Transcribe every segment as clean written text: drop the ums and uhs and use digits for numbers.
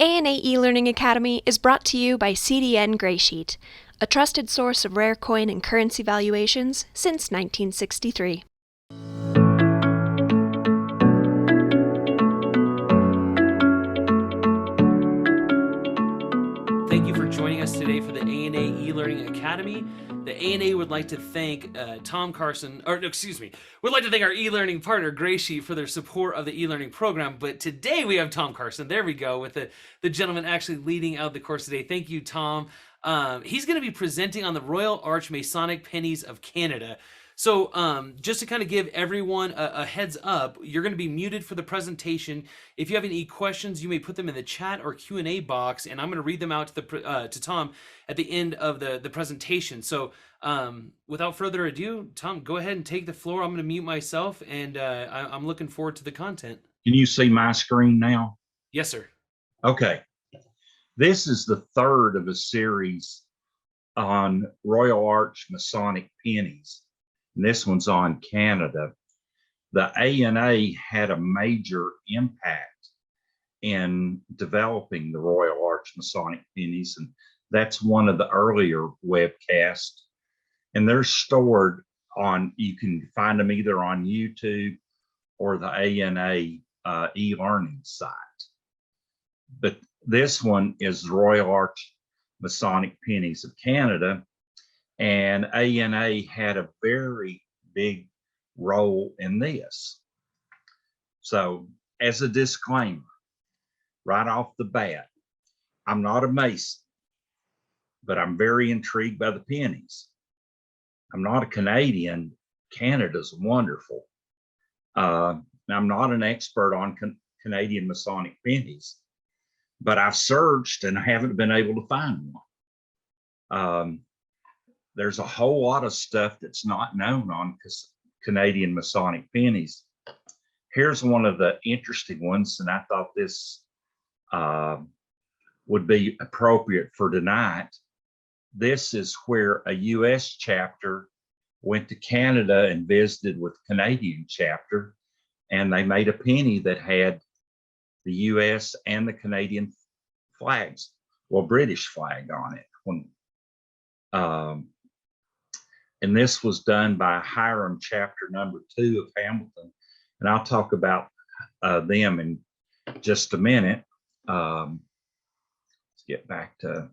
A&A eLearning Academy is brought to you by CDN Graysheet, a trusted source of rare coin and currency valuations since 1963. Thank you for joining us today for the A&A eLearning Academy. The A&A would like to thank would like to thank our e-learning partner, Graysheet, for their support of the e-learning program. But today we have Tom Carson, there we go, with the gentleman actually leading out the course today. Thank you, Tom. He's going to be presenting on the Royal Arch Masonic Pennies of Canada. So just to kind of give everyone a heads up, you're going to be muted for the presentation. If you have any questions, you may put them in the chat or Q&A box, and I'm going to read them out to Tom at the end of the presentation. So without further ado, Tom, go ahead and take the floor. I'm going to mute myself, and I'm looking forward to the content. Can you see my screen now? Yes, sir. Okay. This is the third of a series on Royal Arch Masonic Pennies. And this one's on Canada. The A&A had a major impact in developing the Royal Arch Masonic Pennies, and that's one of the earlier webcasts. And they're stored on, you can find them either on YouTube or the A&A e-learning site. But this one is the Royal Arch Masonic Pennies of Canada. And A&A had a very big role in this. So as a disclaimer, right off the bat, I'm not a Mason, but I'm very intrigued by the pennies. I'm not a Canadian. Canada's wonderful. I'm not an expert on Canadian Masonic pennies, but I've searched and I haven't been able to find one. There's a whole lot of stuff that's not known on Canadian Masonic pennies. Here's one of the interesting ones, and I thought this would be appropriate for tonight. This is where a U.S. chapter went to Canada and visited with Canadian chapter, and they made a penny that had the U.S. and the Canadian flags, well, British flag on it. And this was done by R.A.M chapter number 2 of Hamilton. And I'll talk about them in just a minute. Let's get back to,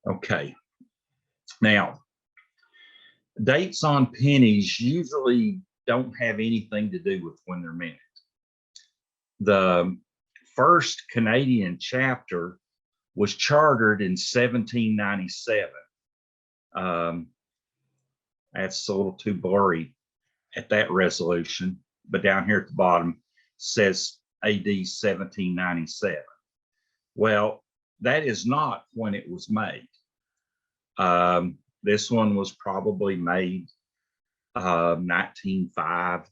okay. Now, dates on pennies usually don't have anything to do with when they're minted. The first Canadian chapter was chartered in 1797. That's a little too blurry at that resolution, but down here at the bottom says AD 1797. Well, that is not when it was made. This one was probably made 1905,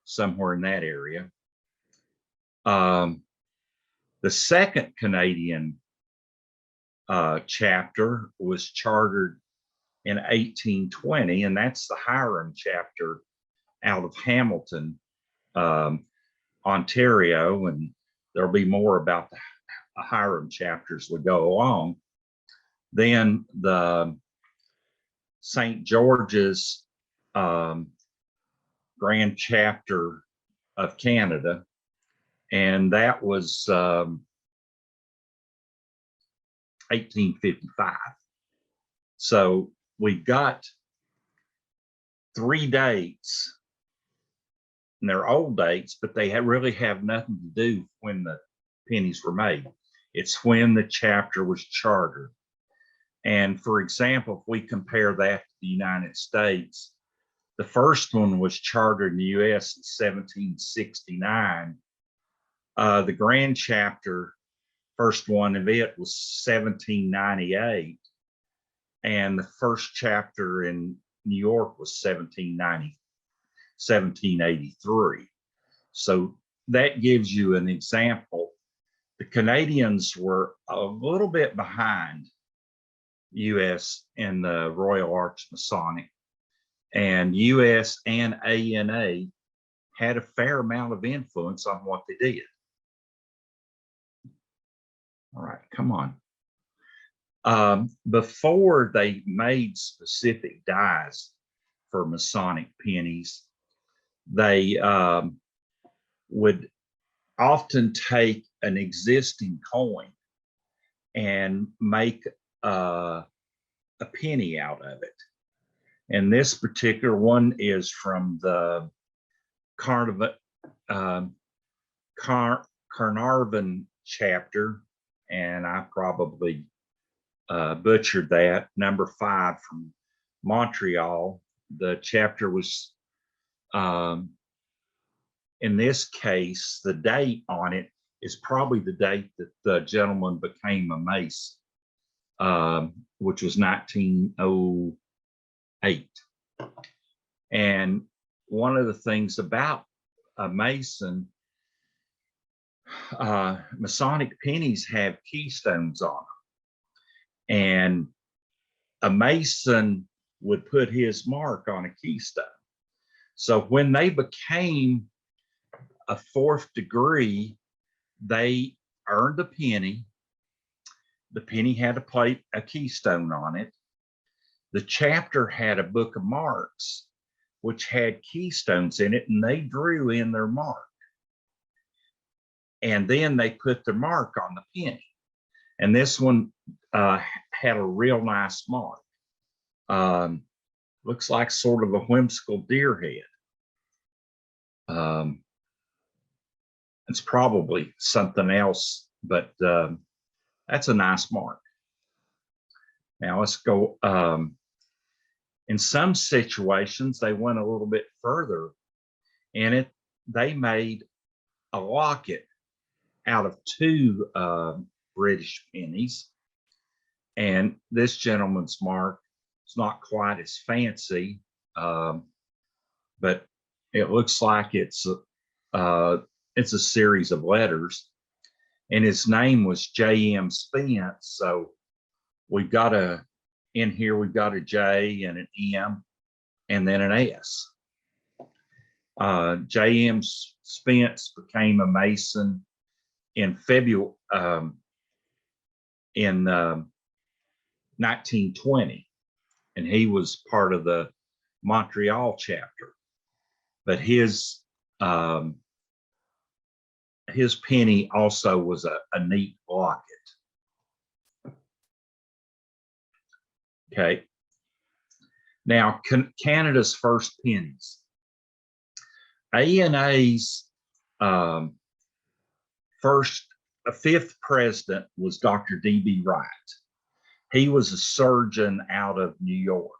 somewhere in that area. The second Canadian chapter was chartered in 1820, and that's the R.A.M chapter out of Hamilton, Ontario, and there'll be more about the R.A.M chapters we go along. Then the St. George's Grand Chapter of Canada, and that was 1855. So we've got 3 dates, and they're old dates, but they really have nothing to do when the pennies were made. It's when the chapter was chartered. And for example, if we compare that to the United States, the first one was chartered in the US in 1769. The Grand Chapter, first one of it, was 1798. And the first chapter in New York was 1783. So that gives you an example. The Canadians were a little bit behind US in the Royal Arch Masonic, and US and A&A had a fair amount of influence on what they did. All right, come on. Before they made specific dies for Masonic pennies, they would often take an existing coin and make a penny out of it. And this particular one is from the Carnarvon chapter, and I probably butchered that, number 5 from Montreal. The chapter was, in this case, the date on it is probably the date that the gentleman became a Mason, which was 1908. And one of the things about a Mason, Masonic pennies have keystones on them. And a Mason would put his mark on a keystone. So when they became a 4th degree, they earned a penny. The penny had a keystone on it. The chapter had a book of marks, which had keystones in it, and they drew in their mark. And then they put their mark on the penny. And this one had a real nice mark. Looks like sort of a whimsical deer head. It's probably something else, but that's a nice mark. Now let's go. In some situations, they went a little bit further in it. They made a locket out of 2 British pennies. And this gentleman's mark is not quite as fancy, but it looks like it's a series of letters. And his name was J.M. Spence. So we've got in here, we've got a J and an M and then an S. J.M. Spence became a Mason in February, in 1920, and he was part of the Montreal chapter. But his penny also was a neat locket. Okay. Now, Canada's first pennies. ANA's fifth president was Dr. D.B. Wright. He was a surgeon out of New York.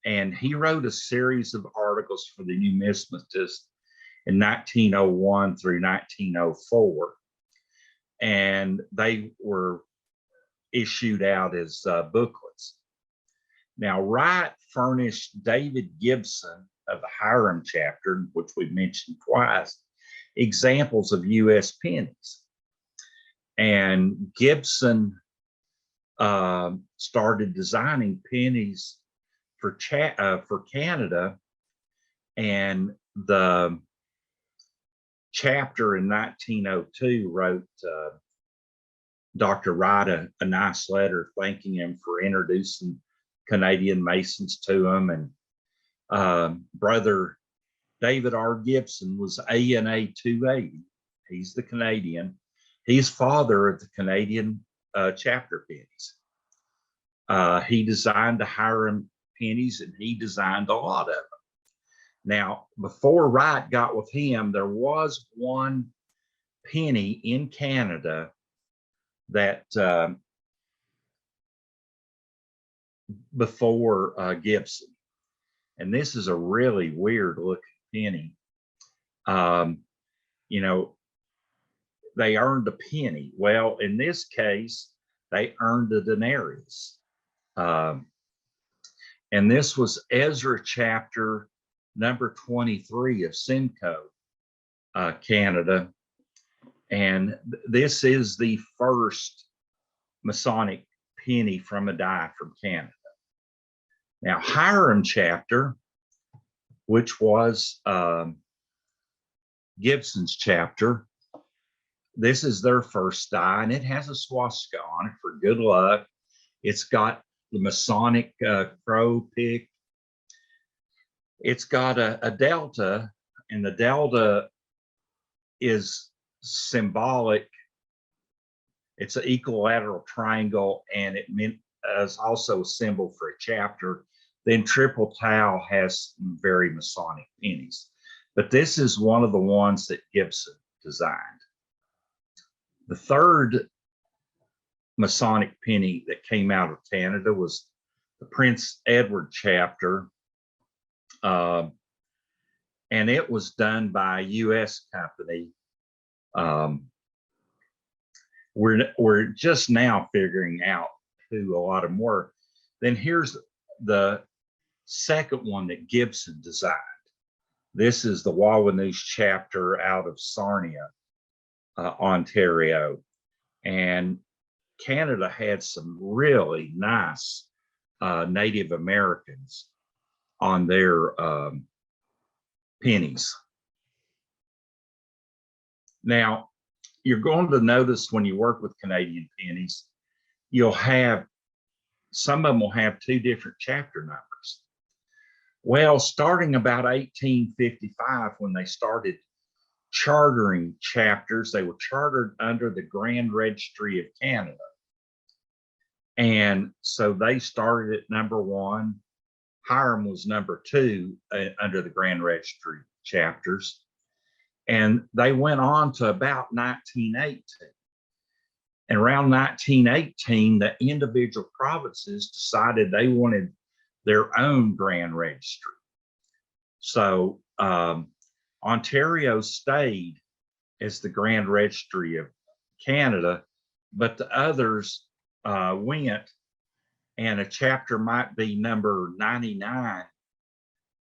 And he wrote a series of articles for the Numismatist in 1901 through 1904. And they were issued out as booklets. Now, Wright furnished David Gibson of the R.A.M chapter, which we mentioned twice, examples of U.S. pennies. And Gibson started designing pennies for Canada, and the chapter in 1902 wrote Dr. Wright a nice letter thanking him for introducing Canadian Masons to him. And Brother David R. Gibson was ANA 280. He's the Canadian. He's father of the Canadian chapter pennies. He designed the R.A.M pennies, and he designed a lot of them. Now, before Wright got with him, there was one penny in Canada that before Gibson, and this is a really weird looking penny. You know, they earned a penny. Well, in this case, they earned a denarius. And this was Ezra chapter number 23 of Simcoe, Canada. And this is the first Masonic penny from a die from Canada. Now, R.A.M chapter, which was Gibson's chapter, This is their first die, and it has a swastika on it for good luck. It's got the Masonic crow pick. It's got a delta, and the delta is symbolic. It's an equilateral triangle, and it is also a symbol for a chapter. Then triple tau has some very Masonic pennies, but this is one of the ones that Gibson designed. The third Masonic penny that came out of Canada was the Prince Edward chapter, and it was done by a U.S. company. We're just now figuring out who a lot of them were. Then here's the second one that Gibson designed. This is the Wawanus chapter out of Sarnia, Ontario. And Canada had some really nice Native Americans on their pennies. Now, you're going to notice when you work with Canadian pennies, you'll have, some of them will have two different chapter numbers. Well, starting about 1855, when they started chartering chapters, they were chartered under the Grand Registry of Canada. And so they started at number 1. Hiram was number 2 under the Grand Registry chapters. And they went on to about 1918. And around 1918, the individual provinces decided they wanted their own Grand Registry. So Ontario stayed as the Grand Registry of Canada, but the others went, and a chapter might be number 99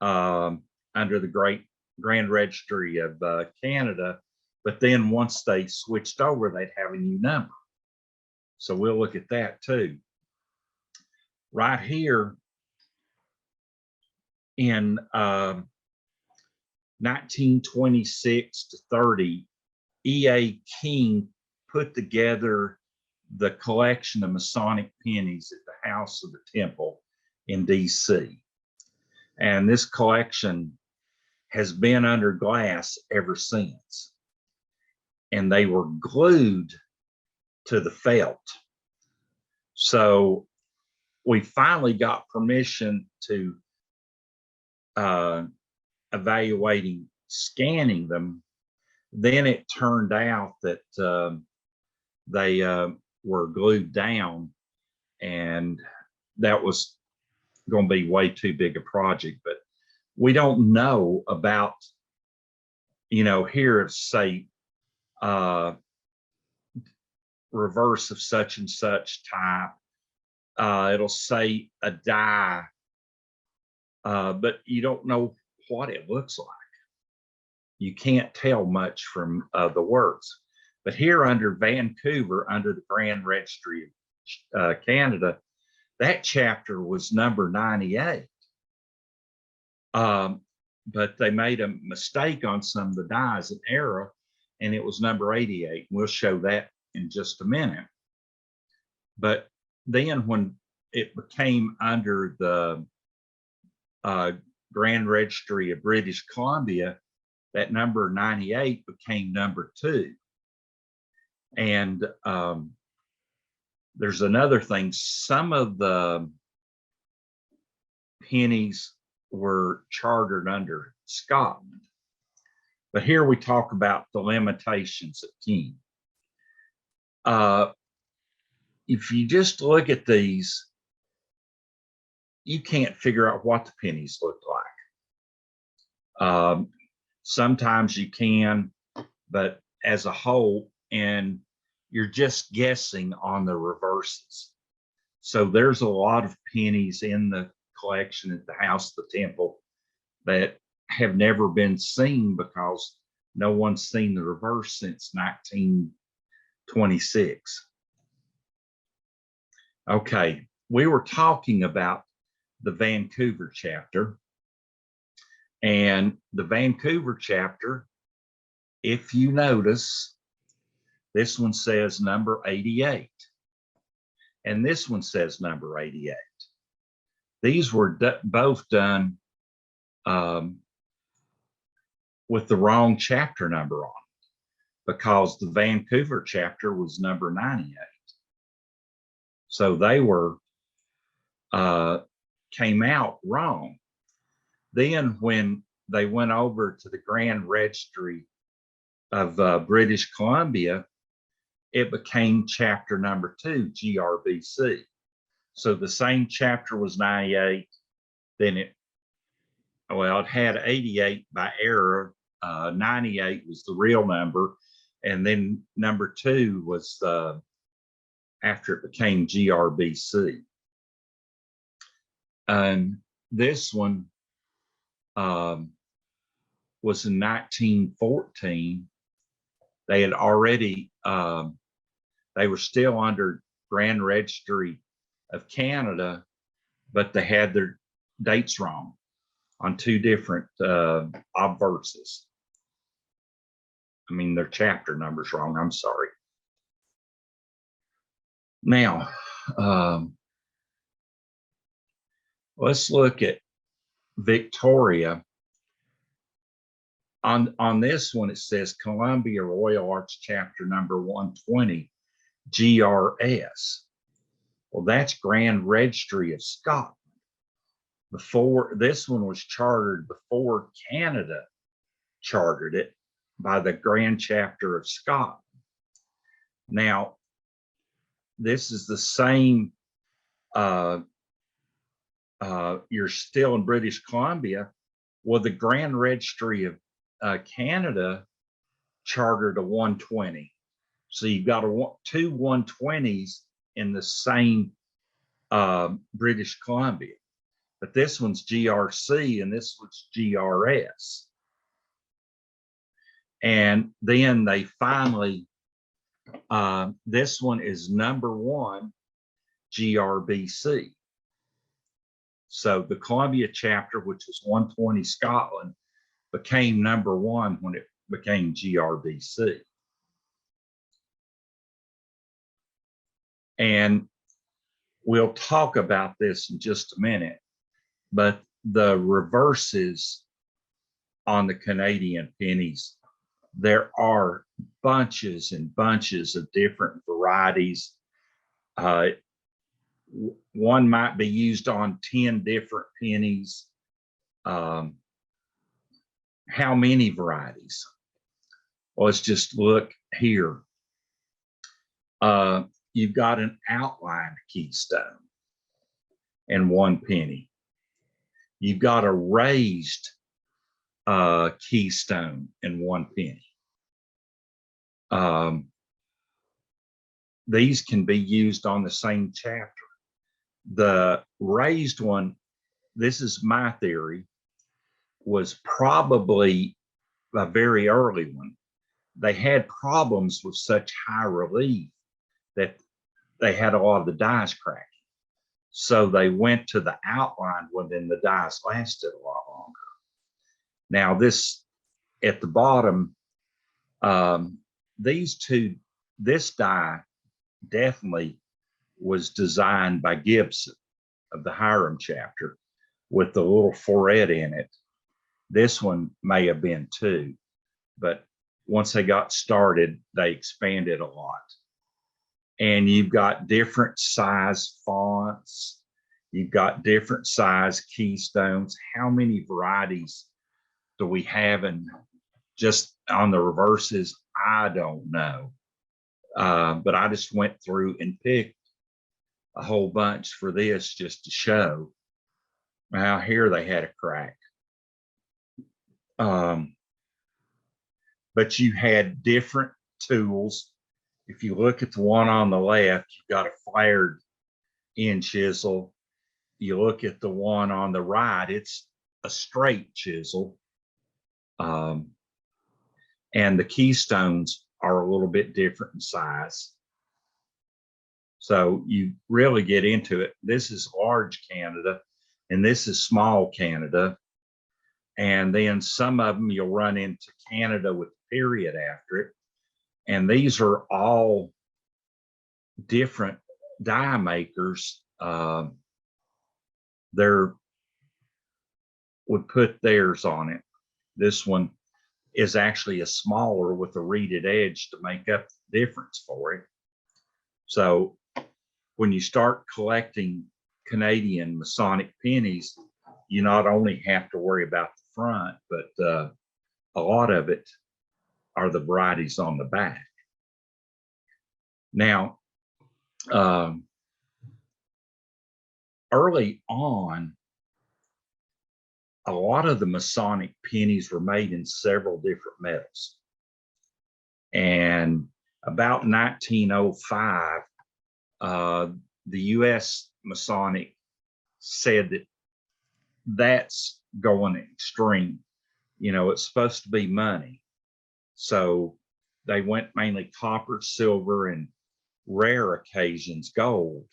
under the Grand Registry of Canada, but then once they switched over, they'd have a new number. So we'll look at that too. Right here in 1926 to 30, E.A. King put together the collection of Masonic pennies at the House of the Temple in D.C. And this collection has been under glass ever since. And they were glued to the felt. So we finally got permission to evaluating scanning them. Then it turned out that they were glued down, and that was going to be way too big a project. But we don't know about, here it's say reverse of such and such type. It'll say a die, but you don't know what it looks like. You can't tell much from the words. But here under Vancouver, under the Grand Registry of Canada, that chapter was number 98. But they made a mistake on some of the dies, an error, and it was number 88. We'll show that in just a minute. But then when it became under the Grand Registry of British Columbia, that number 98 became number 2. And there's another thing. Some of the pennies were chartered under Scotland. But here we talk about the limitations of King. If you just look at these, you can't figure out what the pennies look like. Sometimes you can, but as a whole, and you're just guessing on the reverses. So there's a lot of pennies in the collection at the House of the Temple that have never been seen because no one's seen the reverse since 1926. Okay, we were talking about the Vancouver chapter, and the Vancouver chapter, if you notice, This one says number 88. And this one says number 88. These were both done with the wrong chapter number on it, because the Vancouver chapter was number 98. So they were came out wrong. Then when they went over to the Grand Registry of British Columbia, it became chapter number 2, GRBC. So the same chapter was 98, then it had 88 by error. 98 was the real number, and then number 2 was after it became GRBC. And this one was in 1914. They had already, they were still under Grand Registry of Canada, but they had their dates wrong on 2 different obverses. I mean, their chapter numbers wrong, I'm sorry. Now, let's look at Victoria. On this one, it says Columbia Royal Arch Chapter number 120, GRS. Well, that's Grand Registry of Scotland. Before, this one was chartered before Canada chartered it by the Grand Chapter of Scotland. Now, this is the same, you're still in British Columbia. Well, the Grand Registry of Canada chartered a 120. So you've got 2 120s in the same British Columbia. But this one's GRC and this one's GRS. And then they finally, this one is number 1, GRBC. So the Columbia chapter, which was 120 Scotland, became number 1 when it became GRBC. And we'll talk about this in just a minute, but the reverses on the Canadian pennies, there are bunches and bunches of different varieties. One might be used on 10 different pennies. How many varieties? Well, let's just look here. You've got an outlined keystone in 1 penny. You've got a raised keystone in 1 penny. These can be used on the same chapter. The raised one, this is my theory, was probably a very early one. They had problems with such high relief that they had a lot of the dies cracking. So they went to the outlined one, and the dies lasted a lot longer. Now this, at the bottom, these two, this die definitely was designed by Gibson of the R.A.M chapter with the little forehead in it. This one may have been too, but once they got started, they expanded a lot. And you've got different size fonts. You've got different size keystones. How many varieties do we have in just on the reverses? I don't know. But I just went through and picked a whole bunch for this just to show. Now here they had a crack. But you had different tools. If you look at the one on the left, you've got a flared end chisel. You look at the one on the right, it's a straight chisel. And the keystones are a little bit different in size. So you really get into it. This is large Canada, and this is small Canada. And then some of them you'll run into Canada with a period after it. And these are all different die makers. There would put theirs on it. This one is actually a smaller with a reeded edge to make up the difference for it. So when you start collecting Canadian Masonic pennies, you not only have to worry about the front, but a lot of it are the varieties on the back. Now, early on, a lot of the Masonic pennies were made in several different metals. And about 1905, the U.S. Masonic said that that's going extreme. You know, it's supposed to be money. So they went mainly copper, silver, and rare occasions gold.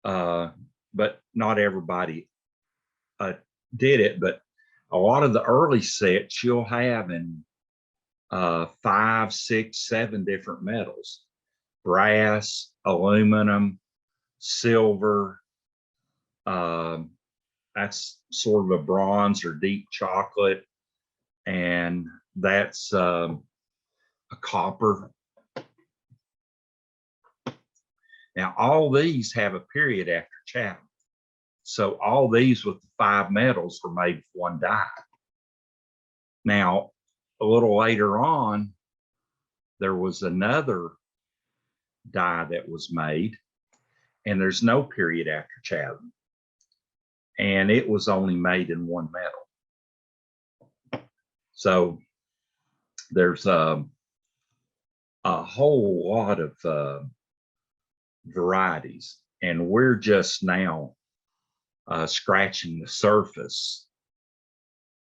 But not everybody did it. But a lot of the early sets you'll have in 5, 6, 7 different metals: brass, aluminum, silver. That's sort of a bronze or deep chocolate, and that's a copper. Now, all these have a period after Chatham. So all these with the 5 metals were made with one die. Now, a little later on, there was another die that was made, and there's no period after Chatham. And it was only made in one metal. So there's a whole lot of varieties, and we're just now scratching the surface.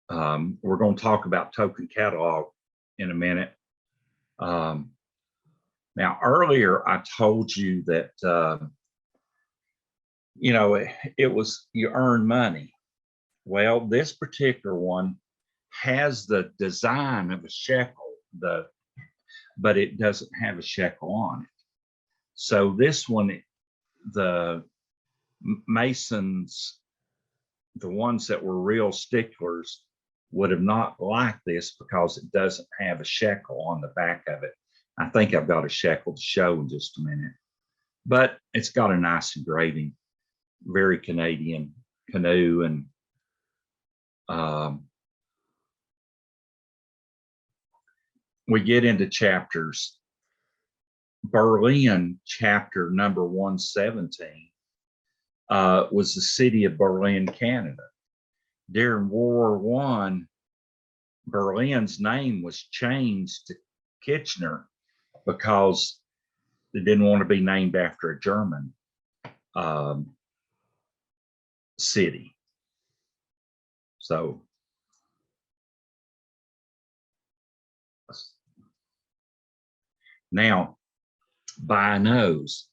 We're going to talk about token catalog in a minute. Now, earlier I told you that you know, it was, you earn money. Well, this particular one has the design of a shekel, but it doesn't have a shekel on it. So this one, the Masons, the ones that were real sticklers, would have not liked this because it doesn't have a shekel on the back of it. I think I've got a shekel to show in just a minute, but it's got a nice engraving, very Canadian canoe. And we get into chapters. Berlin, chapter number 117, was the city of Berlin, Canada. During World War I, Berlin's name was changed to Kitchener because they didn't want to be named after a German city. So now, by nose,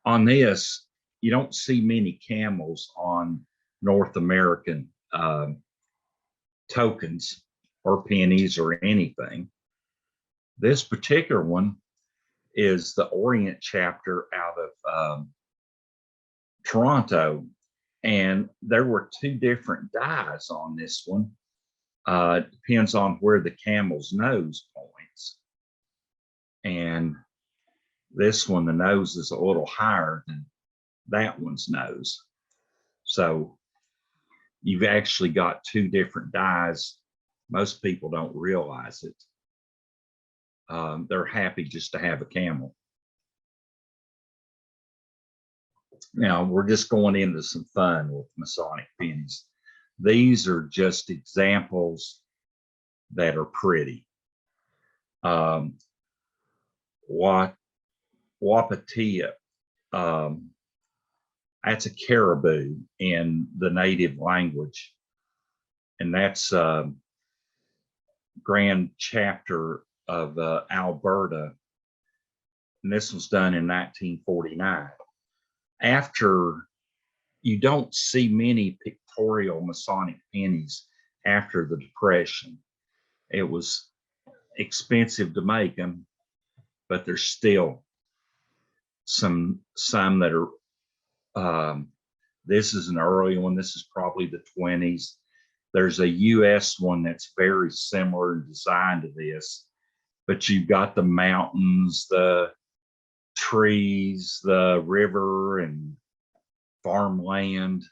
on this, you don't see many camels on North American tokens or pennies or anything. This particular one is the Orient chapter out of Toronto, and there were 2 different dies on this one. It depends on where the camel's nose points. And this one, the nose is a little higher than that one's nose. So you've actually got 2 different dies. Most people don't realize it. They're happy just to have a camel. Now, we're just going into some fun with Masonic pennies. These are just examples that are pretty. Wapatia, that's a caribou in the native language. And that's Grand Chapter of Alberta. And this was done in 1949. After, you don't see many pictorial Masonic pennies after the Depression. It was expensive to make them, but there's still some that are, this is an early one. This is probably the 20s. There's a US one that's very similar in design to this, but you've got the mountains, the trees, the river, and farmland.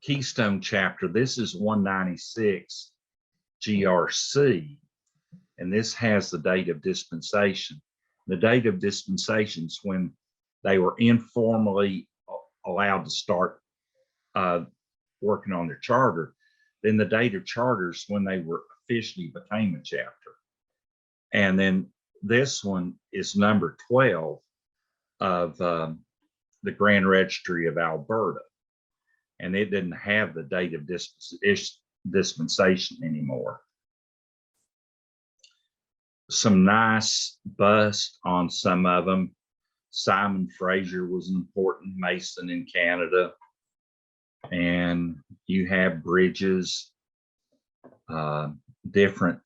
Keystone chapter, this is 196 GRC, and this has the date of dispensation. The date of dispensation is when they were informally allowed to start working on their charter. Then the date of charters when they were officially became a chapter. And then this one is number 12 of the Grand Registry of Alberta. And it didn't have the date of dispensation anymore. Some nice bust on some of them. Simon Fraser was an important Mason in Canada. And you have bridges, different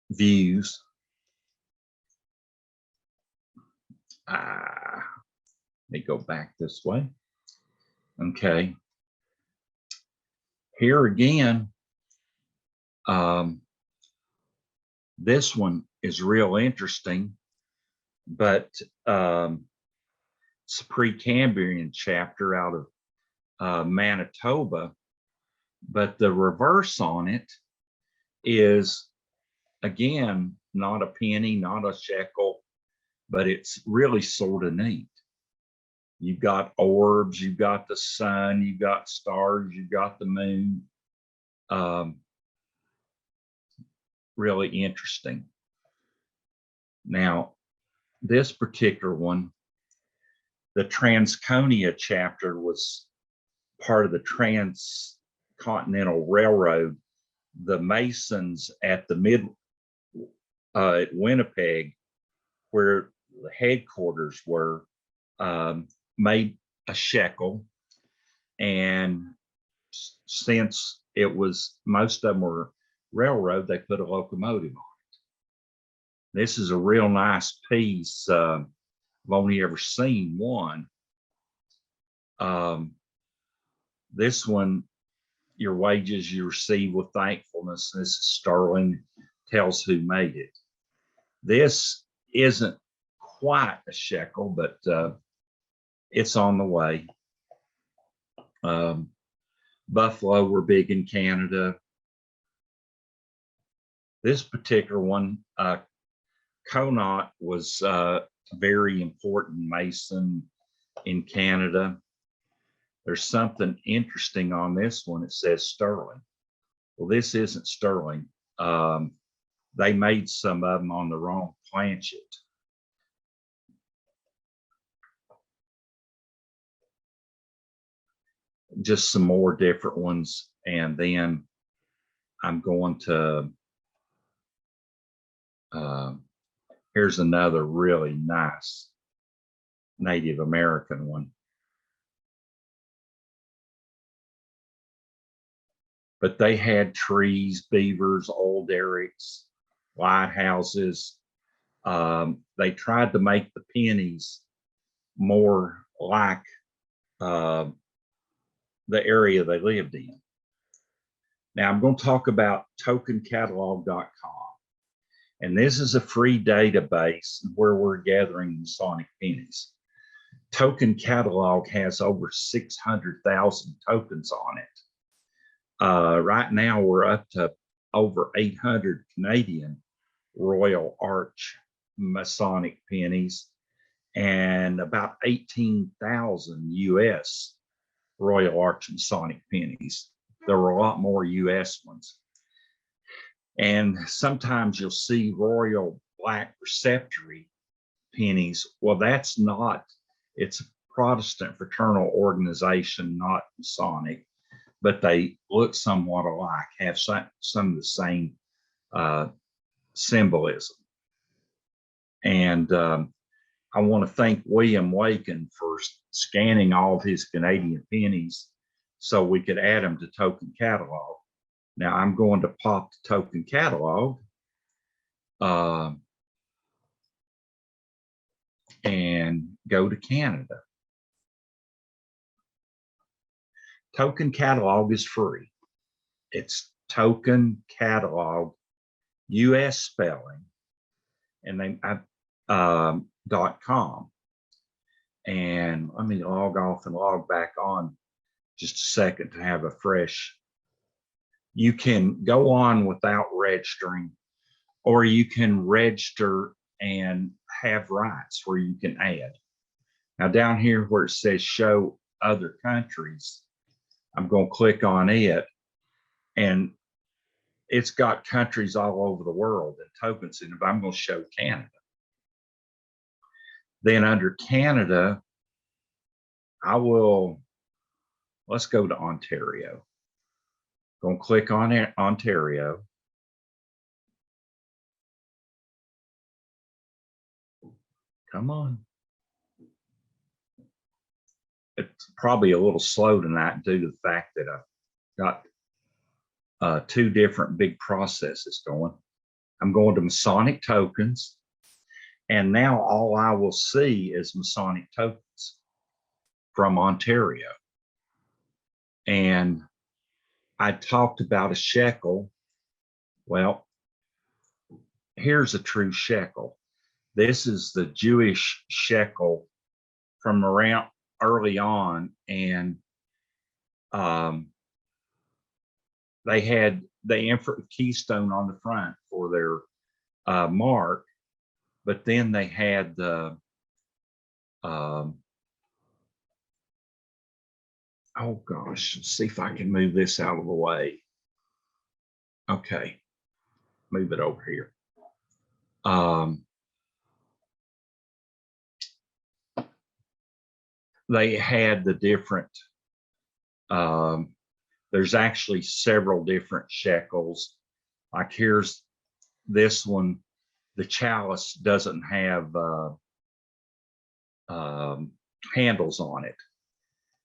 views. Let me go back this way. Okay. Here again, this one is real interesting, but it's a Precambrian chapter out of Manitoba, but the reverse on it is, again, not a penny, not a shekel, but it's really sort of neat. You've got orbs, you've got the sun, you've got stars, you've got the moon. Really interesting. Now, this particular one, the Transconia chapter was part of the Transcontinental Railroad. The Masons at the at Winnipeg, where the headquarters were, made a shekel, and since it was, most of them were railroad, they put a locomotive on it. This is a real nice piece. I've only ever seen one. This one, your wages you receive with thankfulness. This is sterling, tells who made it. This isn't quite a shekel, but it's on the way. Buffalo were big in Canada. This particular one, Conant was a very important Mason in Canada. There's something interesting on this one. It says sterling. Well, this isn't sterling. They made some of them on the wrong planchet. Just some more different ones. And then I'm going to, here's another really nice Native American one. But they had trees, beavers, old derricks, lighthouses. They tried to make the pennies more like the area they lived in. Now I'm going to talk about tokencatalog.com. And this is a free database where we're gathering Masonic pennies. Token Catalog has over 600,000 tokens on it. Right now we're up to over 800 Canadian Royal Arch Masonic pennies and about 18,000 US Royal Arch Masonic pennies. There were a lot more US ones. And sometimes you'll see Royal Black Preceptory pennies. Well, that's not, it's a Protestant fraternal organization, not Masonic, but they look somewhat alike, have some of the same symbolism. And I want to thank William Waken for scanning all of his Canadian pennies so we could add them to Token Catalog. Now I'm going to pop the Token Catalog and go to Canada. Token catalog is free. It's token catalog, US spelling, and they .com. And let me log off and log back on just a second to have a fresh. You can go on without registering, or you can register and have rights where you can add. Now down here where it says show other countries, I'm going to click on it, and it's got countries all over the world and tokens. And if I'm going to show Canada, then under Canada, let's go to Ontario. Going to click on it, Ontario. Come on. It's probably a little slow tonight due to the fact that I've got 2 different big processes going. I'm going to Masonic tokens, and now all I will see is Masonic tokens from Ontario. And I talked about a shekel. Well, here's a true shekel. This is the Jewish shekel from around early on, and they had the keystone on the front for their mark, but then they had the oh gosh, let's see if I can move this out of the way. Okay, move it over here. They had the different, there's actually several different shekels. Like here's this one, the chalice doesn't have handles on it.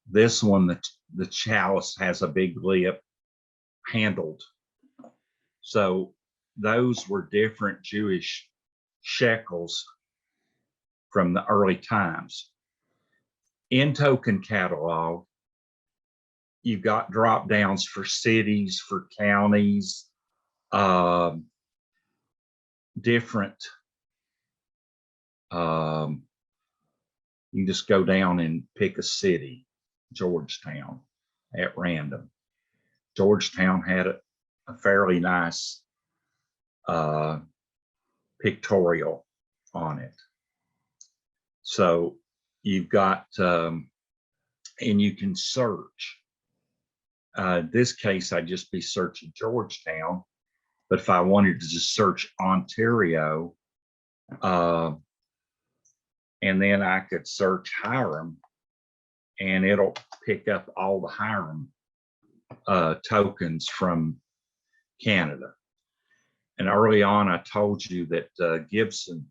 This one, the chalice has a big lip handled. So those were different Jewish shekels from the early times. In token catalog, you've got drop downs for cities, for counties, different. You can just go down and pick a city, Georgetown, at random. Georgetown had a fairly nice pictorial on it. So you've got, and you can search. This case, I'd just be searching Georgetown, but if I wanted to just search Ontario, and then I could search Hiram, and it'll pick up all the Hiram tokens from Canada. And early on, I told you that Gibson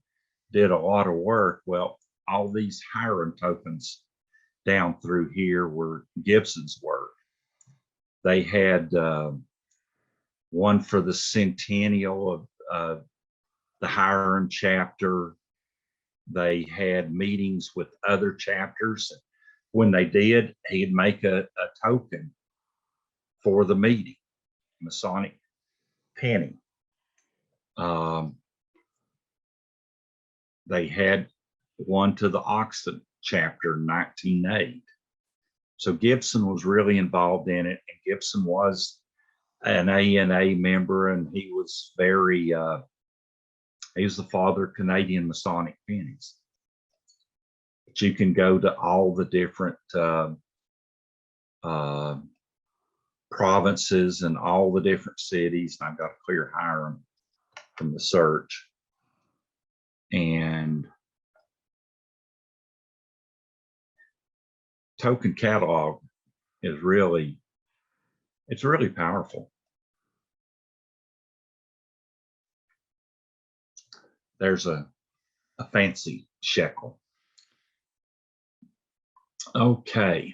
did a lot of work. Well, all these Hiram tokens down through here were Gibson's work. They had one for the centennial of the Hiram chapter. They had meetings with other chapters. When they did, he'd make a token for the meeting, Masonic penny. They had one to the Oxford chapter in 1908. So Gibson was really involved in it, and Gibson was an ANA member, and he was very, he was the father of Canadian Masonic pennies. But you can go to all the different provinces and all the different cities. And I've got to clear Hiram from the search. And token catalog is really, it's really powerful. There's a fancy shekel. Okay.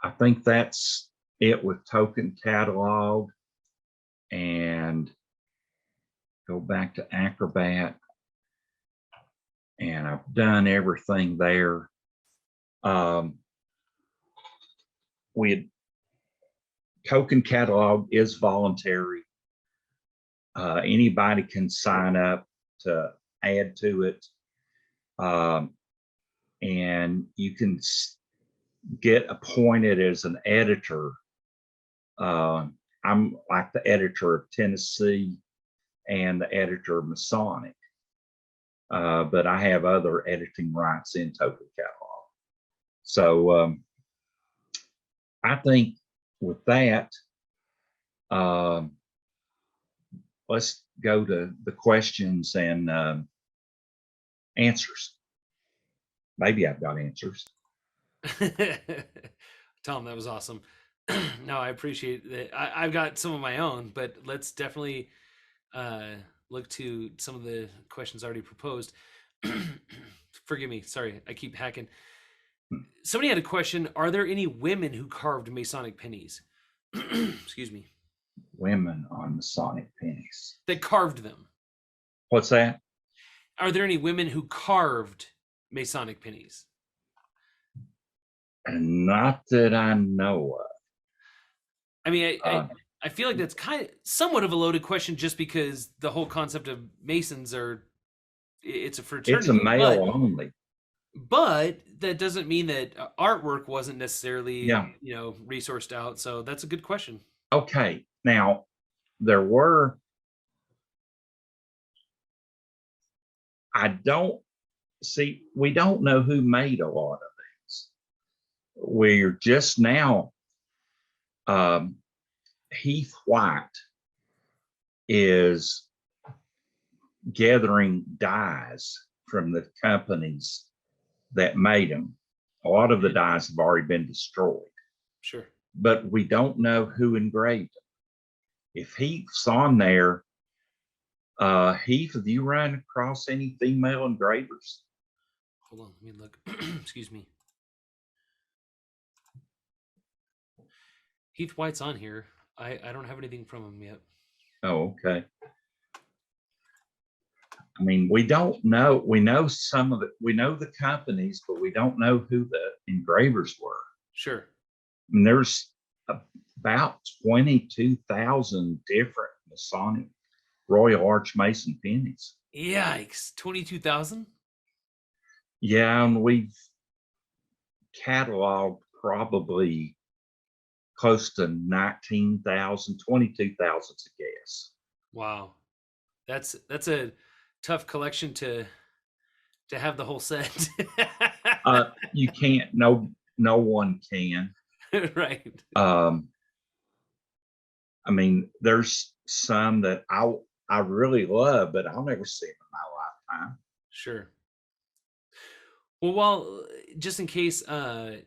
I think that's it with token catalog. And go back to Acrobat, and I've done everything there. Token catalog is voluntary. Anybody can sign up to add to it. And you can get appointed as an editor. I'm like the editor of Tennessee and the editor of Masonic, but I have other editing rights in Token Catalog. So I think with that, let's go to the questions and answers. Maybe I've got answers. Tom, that was awesome. No, I appreciate that. I've got some of my own, but let's definitely look to some of the questions already proposed. Forgive me. Sorry, I keep hacking. Somebody had a question. Are there any women who carved Masonic pennies? Excuse me. Women on Masonic pennies. That carved them. What's that? Are there any women who carved Masonic pennies? Not that I know of. I mean, I feel like that's kind of somewhat of a loaded question, just because the whole concept of Masons it's a fraternity. It's a male only. But that doesn't mean that artwork wasn't necessarily, Yeah, resourced out. So that's a good question. okay. Now, we don't know who made a lot of these. We're just now, Heath White is gathering dies from the companies that made them. A lot of the dies have already been destroyed. Sure. But we don't know who engraved them. If Heath's on there, Heath, have you run across any female engravers? Hold on, let me look. Excuse me. Heath White's on here. I don't have anything from him yet. Oh, okay. I mean, we don't know. We know some of it. We know the companies, but we don't know who the engravers were. Sure. And there's about 22,000 different Masonic Royal Arch Mason pennies. Yikes, 22,000? Yeah, and we've cataloged probably close to 19,000, 22,000's a guess. Wow. That's a tough collection to have the whole set. You can't, no one can. Right. I mean, there's some that I really love, but I'll never see them in my lifetime. Sure. Well, just in case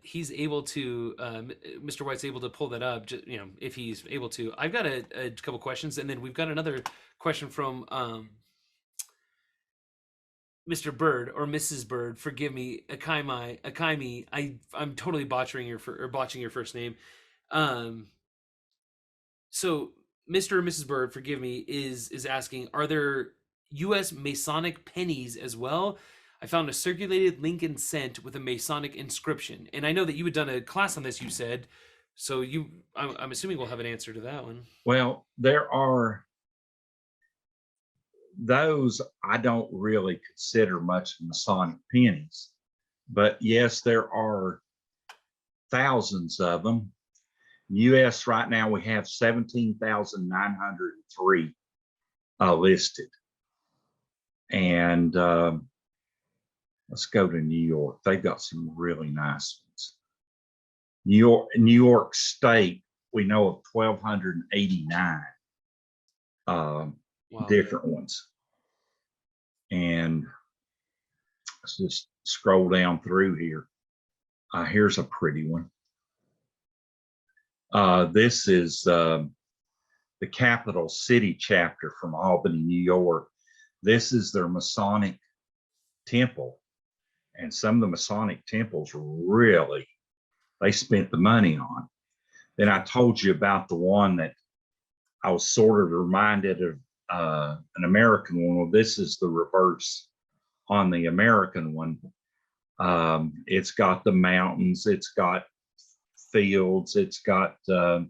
he's able to, Mr. White's able to pull that up, if he's able to, I've got a couple questions, and then we've got another question from Mr. Bird or Mrs. Bird. Forgive me, Akaimi. I'm totally botching your first name. So Mr. or Mrs. Bird, forgive me, is asking, are there U.S. Masonic pennies as well? I found a circulated Lincoln cent with a Masonic inscription, and I know that you had done a class on this. You said, so I'm assuming we'll have an answer to that one. Well, there are those I don't really consider much Masonic pennies, but yes, there are thousands of them. U.S. right now we have 17,903 listed, and let's go to New York. They've got some really nice ones. New York State, we know of 1,289 Wow. different ones. And let's just scroll down through here. Here's a pretty one. This is the Capital City chapter from Albany, New York. This is their Masonic temple. And some of the Masonic temples really, they spent the money on. Then I told you about the one that I was sort of reminded an American one. Well, this is the reverse on the American one. It's got the mountains, it's got fields, it's got, I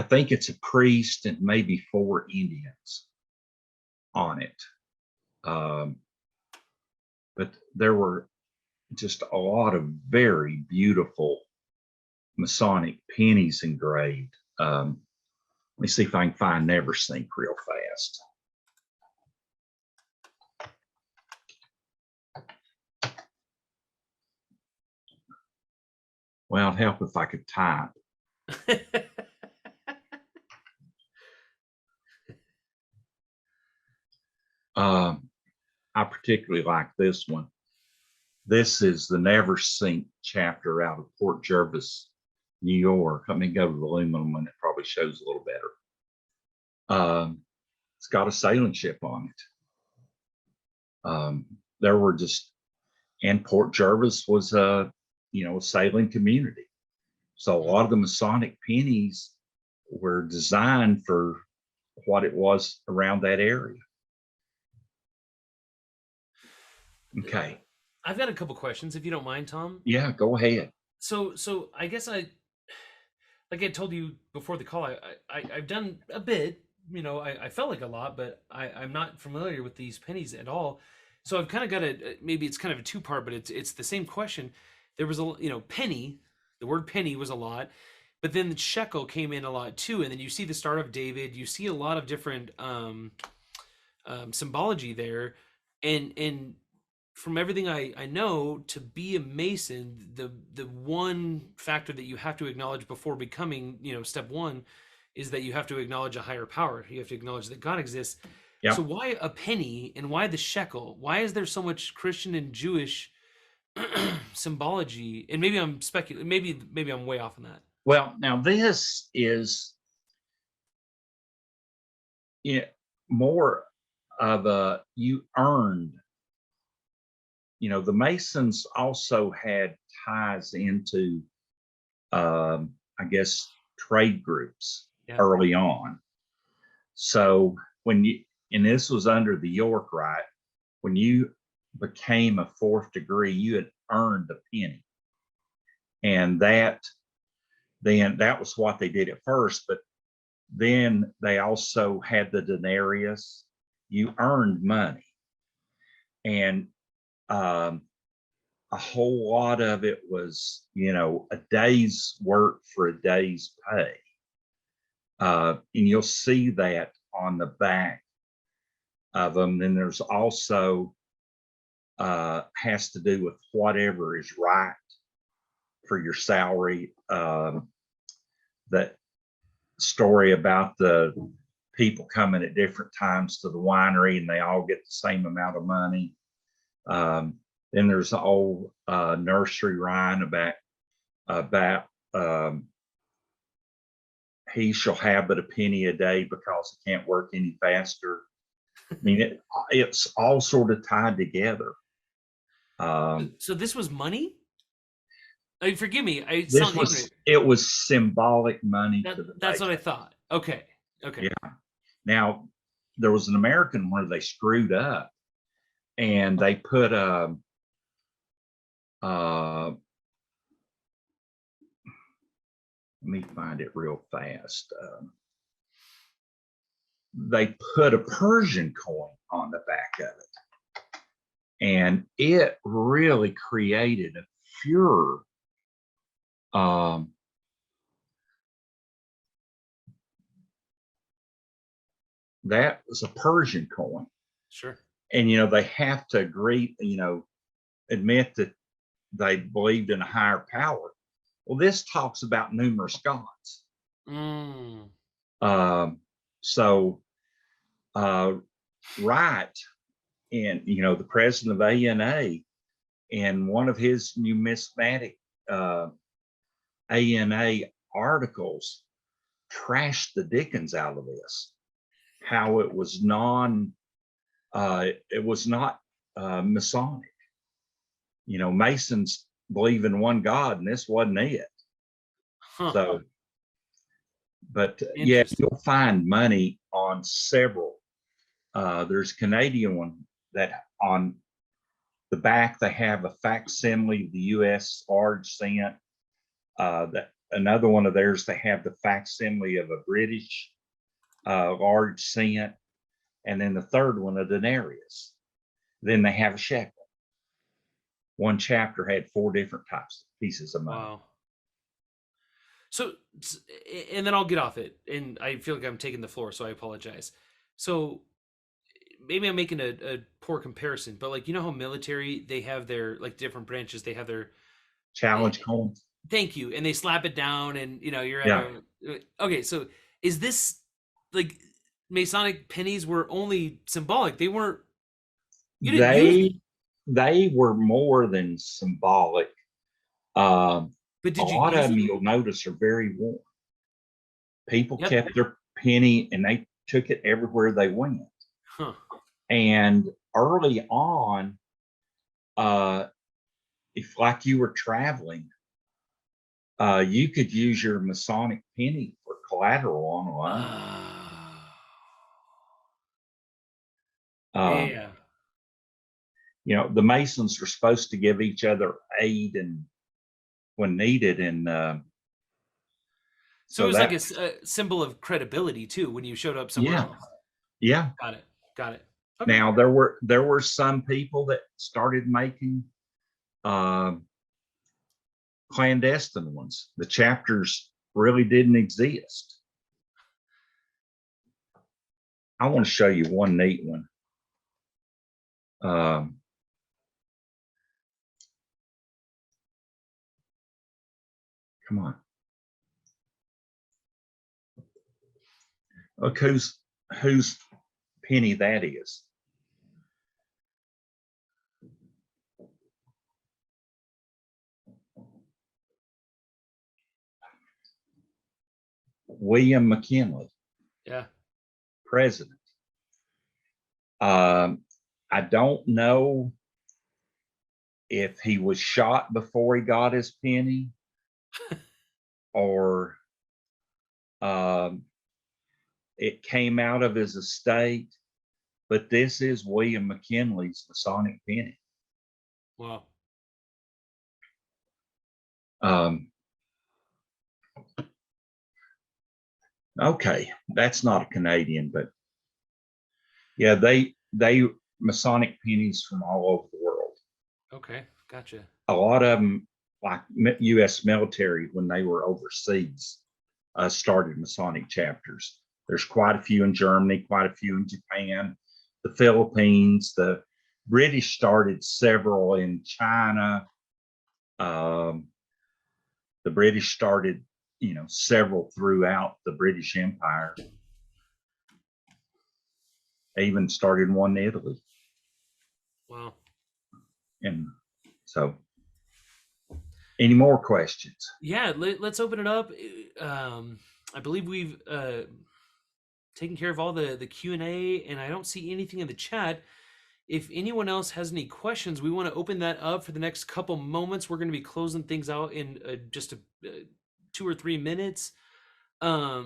think it's a priest and maybe 4 Indians on it. But there were just a lot of very beautiful Masonic pennies engraved. Let me see if I can find Never Sink real fast. Well, it'd help if I could type. I particularly like this one. This is the Never Sink chapter out of Port Jervis, New York. Let me go to the aluminum one. It probably shows a little better. It's got a sailing ship on it. There were just, and Port Jervis was a sailing community. So a lot of the Masonic pennies were designed for what it was around that area. Okay. I've got a couple questions, if you don't mind, Tom. Yeah, go ahead. So I guess like I told you before the call, I've done a bit, I felt like a lot, but I'm not familiar with these pennies at all. So I've kind of got maybe it's kind of a 2-part, but it's the same question. There was penny, the word penny was a lot, but then the shekel came in a lot too. And then you see the Star of David, you see a lot of different symbology there. And from everything I know, to be a Mason, the one factor that you have to acknowledge before becoming, step 1, is that you have to acknowledge a higher power. You have to acknowledge that God exists. Yeah. So why a penny and why the shekel? Why is there so much Christian and Jewish symbology? And maybe I'm speculating. Maybe I'm way off on that. Well, now this is more of a you earned. The Masons also had ties into, I guess, trade groups early on. So and this was under the York Rite, when you became a 4th degree, you had earned a penny. And that was what they did at first, but then they also had the denarius. You earned money. And a whole lot of it was, a day's work for a day's pay. And you'll see that on the back of them. Then there's also has to do with whatever is right for your salary. That story about the people coming at different times to the winery and they all get the same amount of money. Then there's the old nursery rhyme about he shall have but a penny a day because he can't work any faster. I mean, it's all sort of tied together. So this was money? I mean, forgive me. It was symbolic money. That's what I thought. Okay. Yeah. Now, there was an American where they screwed up and they put let me find it real fast. They put a Persian coin on the back of it. And it really created a furor. That was a Persian coin. Sure. And, they have to agree, admit that they believed in a higher power. Well, this talks about numerous gods. So Wright, and the president of ANA, in one of his numismatic ANA articles, trashed the dickens out of this. How it was not Masonic. Masons believe in one God, and this wasn't it. So, but yeah, you'll find money on several There's a Canadian one that on the back they have a facsimile of the U.S. large cent. That another one of theirs they have the facsimile of a British large cent, and then the third one a denarius. Then they have a shekel. One chapter had 4 different types of pieces of money. Wow. So, and then I'll get off it, and I feel like I'm taking the floor, so I apologize. So maybe I'm making a poor comparison, but like, you know how military, they have their like different branches, they have their Challenge coins. thank you, and they slap it down, and you know you're at Yeah. okay. So is this like Masonic pennies were only symbolic? They weren't. You didn't use them, They were more than symbolic. but A did you lot use of them them? you'll notice are very worn. People Yep. kept their penny and they took it everywhere they went. Huh. And early on, if like you were traveling, you could use your Masonic penny for collateral on a loan. Yeah. You know, the Masons were supposed to give each other aid and when needed, and So it was that, like a symbol of credibility too when you showed up somewhere yeah, else. yeah. Got it. Got it. Okay. Now there were some people that started making clandestine ones. The chapters really didn't exist. I want to show you one neat one. Come on. Look whose penny that is. William McKinley. Yeah. President. I don't know if he was shot before he got his penny or it came out of his estate, but this is William McKinley's Masonic penny. Wow. Okay, that's not a Canadian, but yeah, they Masonic pennies from all over the world. Okay, gotcha. A lot of them, like U.S. military, when they were overseas, started Masonic chapters. There's quite a few in Germany, quite a few in Japan, the Philippines. The British started several in China. The British started, you know, several throughout the British Empire. They even started one in Italy. Wow. And so, any more questions? Yeah, let's open it up. I believe we've taken care of all the Q&A, and I don't see anything in the chat. If anyone else has any questions, we want to open that up for the next couple moments. We're going to be closing things out in just 2 or 3 minutes. I've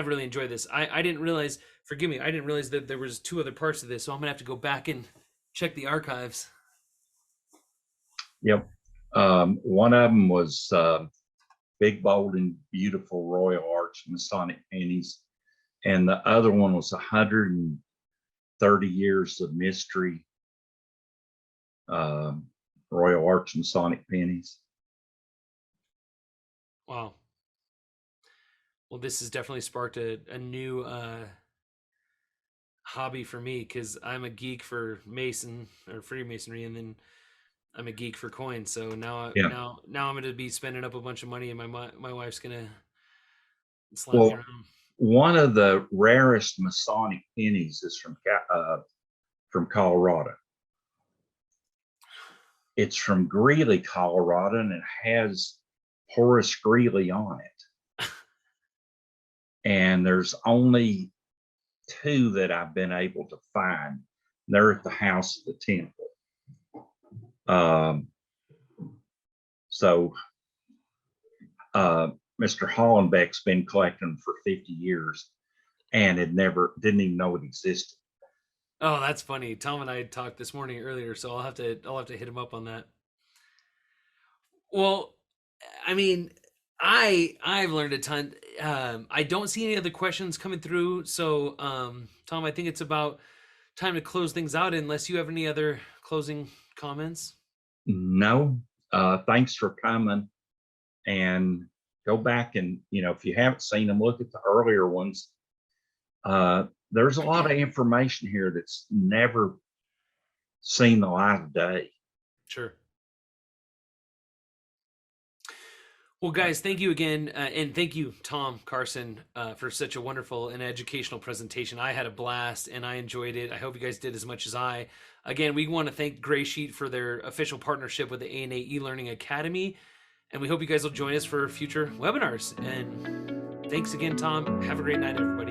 really enjoyed this. I didn't realize, forgive me, I didn't realize that there was 2 other parts of this, so I'm gonna have to go back and check the archives. Yep. One of them was Big, Bold, and Beautiful Royal Arch Masonic Pennies. And the other one was 130 Years of Mystery Royal Arch Masonic Pennies. Wow. Well, this has definitely sparked a new hobby for me, because I'm a geek for Mason or Freemasonry, and then I'm a geek for coins. So now I'm going to be spending up a bunch of money, and my wife's going to slap me around. One of the rarest Masonic pennies is from Colorado. It's from Greeley, Colorado, and it has Horace Greeley on it. And there's only 2 that I've been able to find. They're at the house of the temple. So Mr. Hollenbeck's been collecting them for 50 years. and didn't even know it existed. Oh, that's funny. Tom and I talked this morning earlier, so I'll have to hit him up on that. Well, I mean, I've learned a ton. I don't see any other questions coming through, so Tom, I think it's about time to close things out. Unless you have any other closing comments. No, thanks for coming, and go back and, if you haven't seen them, look at the earlier ones. There's a lot of information here that's never seen the light of day. Sure. Well, guys, thank you again. And thank you, Tom, Carson, for such a wonderful and educational presentation. I had a blast and I enjoyed it. I hope you guys did as much as I. Again, we want to thank Gray Sheet for their official partnership with the A&A eLearning Academy. And we hope you guys will join us for future webinars. And thanks again, Tom. Have a great night, everybody.